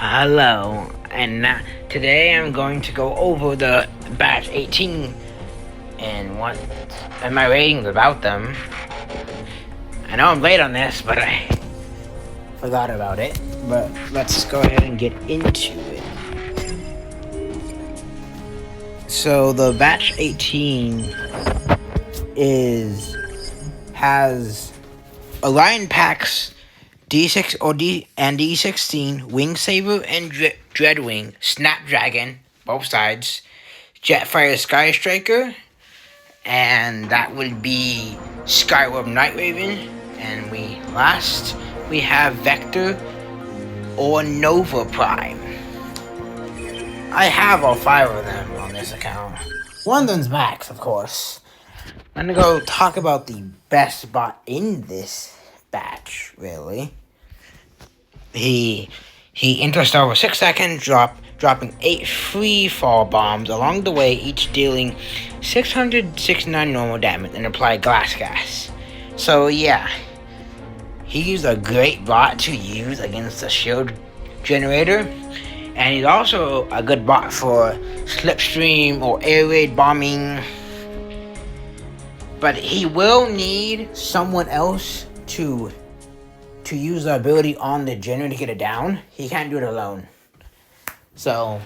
Hello, and today I'm going to go over the Batch 18 and my ratings about them. I know I'm late on this, but I forgot about it. But let's go ahead and get into it. So the Batch 18 has Orion Pax D6 or D16, Wing Saber and Dreadwing, Snapdragon, both sides, Jetfire Sky Striker, and that would be Skyward Night Raven, and we have Vector or Nova Prime. I have all 5 of them on this account. One of them's Max, of course. I'm gonna go talk about the best bot in this batch, really. He enters over 6 seconds, dropping 8 free fall bombs along the way, each dealing 669 normal damage and apply glass gas. So yeah, he's a great bot to use against the shield generator, and he's also a good bot for slipstream or air raid bombing. But he will need someone else to use the ability on the generator to get it down. He can't do it alone. So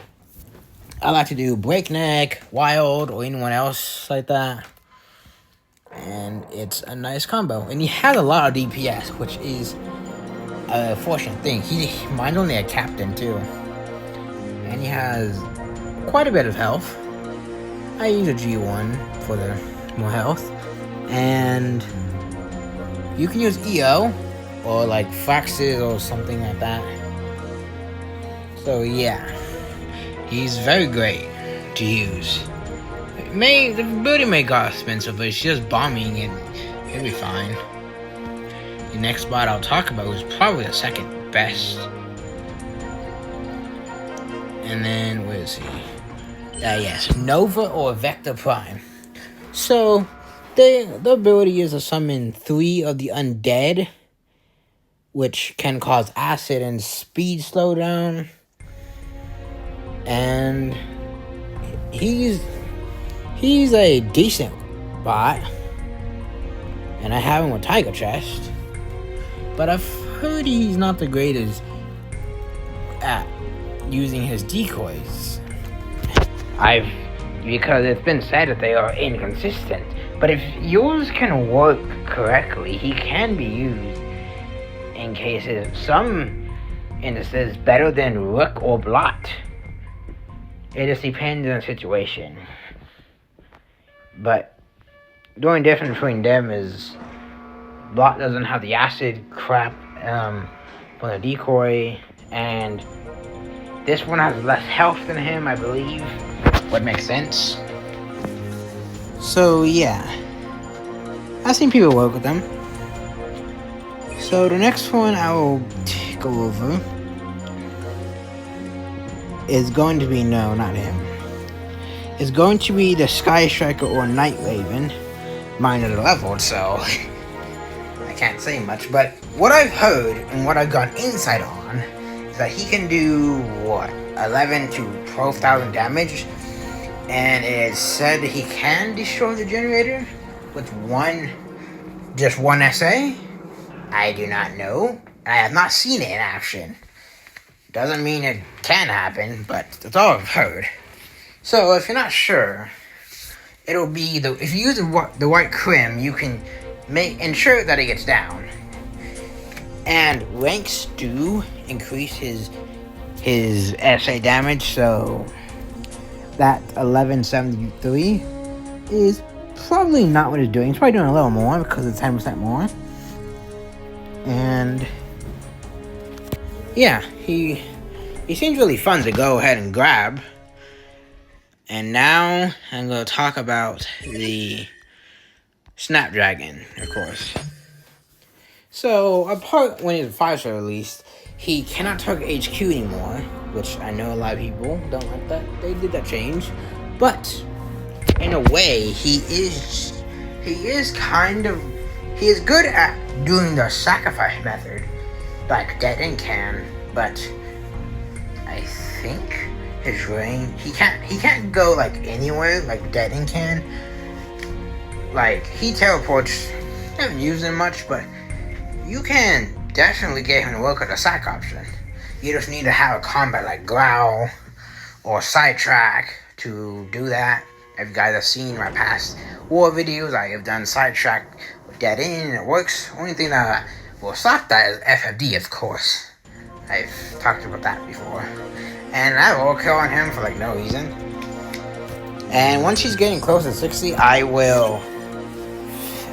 I like to do Breakneck, Wild, or anyone else like that. And it's a nice combo. And he has a lot of DPS, which is a fortunate thing. Mine's only a captain too. And he has quite a bit of health. I use a G1 for the more health. And you can use EO or like Foxes or something like that. So yeah, he's very great to use. The ability may cost expensive, but it's just bombing and it'll be fine. The next bot I'll talk about is probably the second best. And then where is he? Yes, Nova or Vector Prime. So the ability is to summon 3 of the undead, which can cause acid and speed slowdown. And he's a decent bot. And I have him with Tiger Chest. But I've heard he's not the greatest at using his decoys. Because it's been said that they are inconsistent. But if yours can work correctly, he can be used in cases, some instances, better than Rook or Blot. It just depends on the situation. But the only difference between them is Blot doesn't have the acid crap from the decoy, and this one has less health than him, I believe. Would make sense. So yeah, I've seen people work with them. So the next one I will go over is going to be, no, not him. It's going to be the Sky Striker or Night Raven. Mine is leveled, so I can't say much. But what I've heard and what I've gone insight on is that he can do, 11 to 12,000 damage. And it is said he can destroy the generator with just one SA. I do not know. I have not seen it in action. Doesn't mean it can happen, but that's all I've heard. So if you're not sure, it'll be if you use the white crim, you can ensure that it gets down. And ranks do increase his SA damage, so that 1173 is probably not what he's doing. He's probably doing a little more because it's 10% more. And yeah, he seems really fun to go ahead and grab. And now I'm going to talk about the Snapdragon, of course. So, apart when his 5-star released, he cannot target HQ anymore, which I know a lot of people don't like that. They did that change. But in a way, he is good at doing the sacrifice method, like Dead and Can, but think his range, he can't go like anywhere like Deaden can. Like, he teleports, haven't used him much, but you can definitely get him to work with a psych option. You just need to have a combat like Growl or Sidetrack to do that. If you guys have seen my past war videos, I have done Sidetrack with Deaden and it works. Only thing that will stop that is FFD, of course. I've talked about that before. And I will kill on him for like no reason. And once he's getting close to 60, I will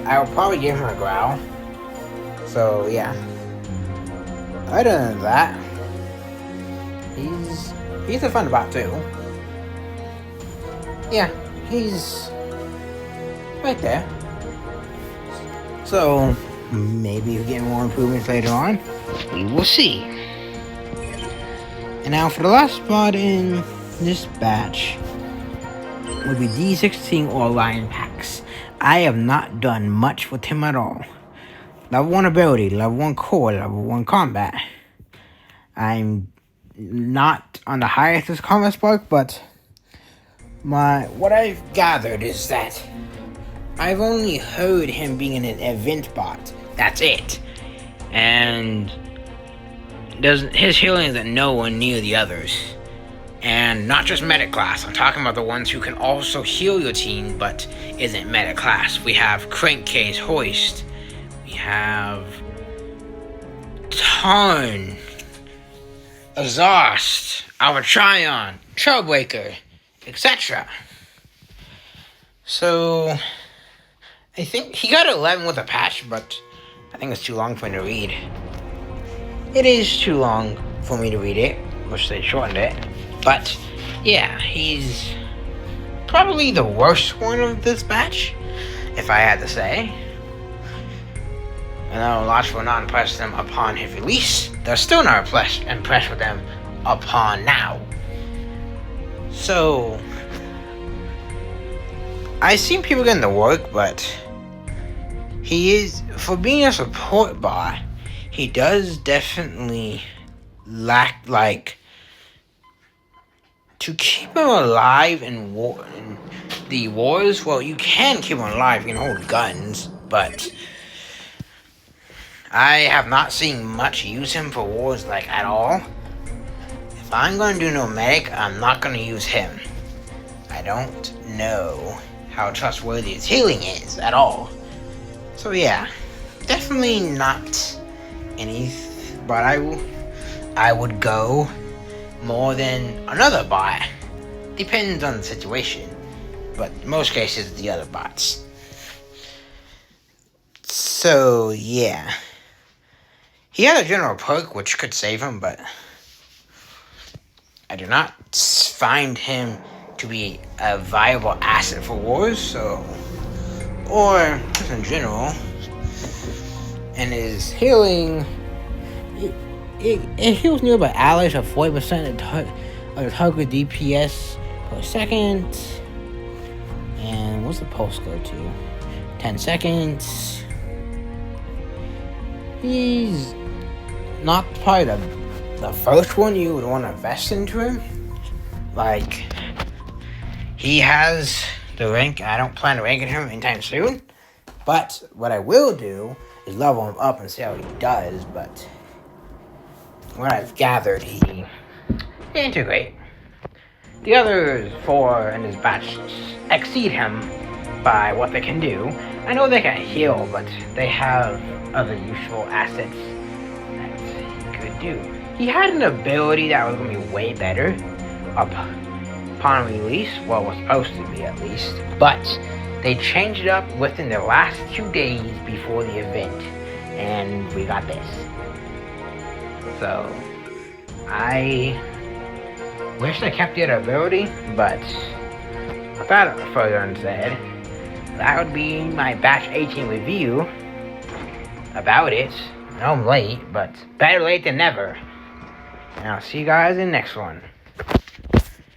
probably give him a Growl. So yeah. Other than that, he's a fun bot too. Yeah, he's right there. So maybe we'll get more improvements later on. We will see. And now for the last bot in this batch would be D16 or Lion Pax. I have not done much with him at all. Level 1 ability, level 1 core, level 1 combat. I'm not on the highest as combat spark, but what I've gathered is that I've only heard him being an event bot. That's it. And his healing is at nowhere near the others. And not just meta class. I'm talking about the ones who can also heal your team, but isn't meta class. We have Crankcase, Hoist. We have Tarn, Exhaust, Albatrion, Trailbreaker, etc. So I think he got 11 with a patch, but I think it's too long for me to read. It is too long for me to read it. Wish they shortened it. But yeah, he's probably the worst one of this batch, if I had to say. I know lots were not impressed with them upon his release. They're still not impressed with them upon now. So I've seen people getting to work, but he is, for being a support bot, he does definitely lack, like, to keep him alive in the wars. Well, you can keep him alive, you can hold guns, but I have not seen much use him for wars, like, at all. If I'm going to do no medic, I'm not going to use him. I don't know how trustworthy his healing is at all. So yeah, definitely not any, but I would go more than another bot. Depends on the situation, but in most cases the other bots. So yeah, he had a general perk which could save him, but I do not find him to be a viable asset for wars, so, or just in general. And his healing, it heals nearby allies of 40% of the target DPS per second. And what's the pulse go to? 10 seconds. He's not probably the first one you would want to invest into him. Like, he has the rank. I don't plan to rank him anytime soon. But what I will do is level him up and see how he does. But what I've gathered, he ain't too great. The other 4 in his batch exceed him by what they can do. I know they can heal, but they have other useful assets that he could do. He had an ability that was going to be way better upon release. Well, it was supposed to be at least. But they changed it up within the last 2 days before the event. And we got this. So, I wish I kept the other ability, but without further unsaid, that would be my batch 18 review about it. I know I'm late, but better late than never. And I'll see you guys in the next one.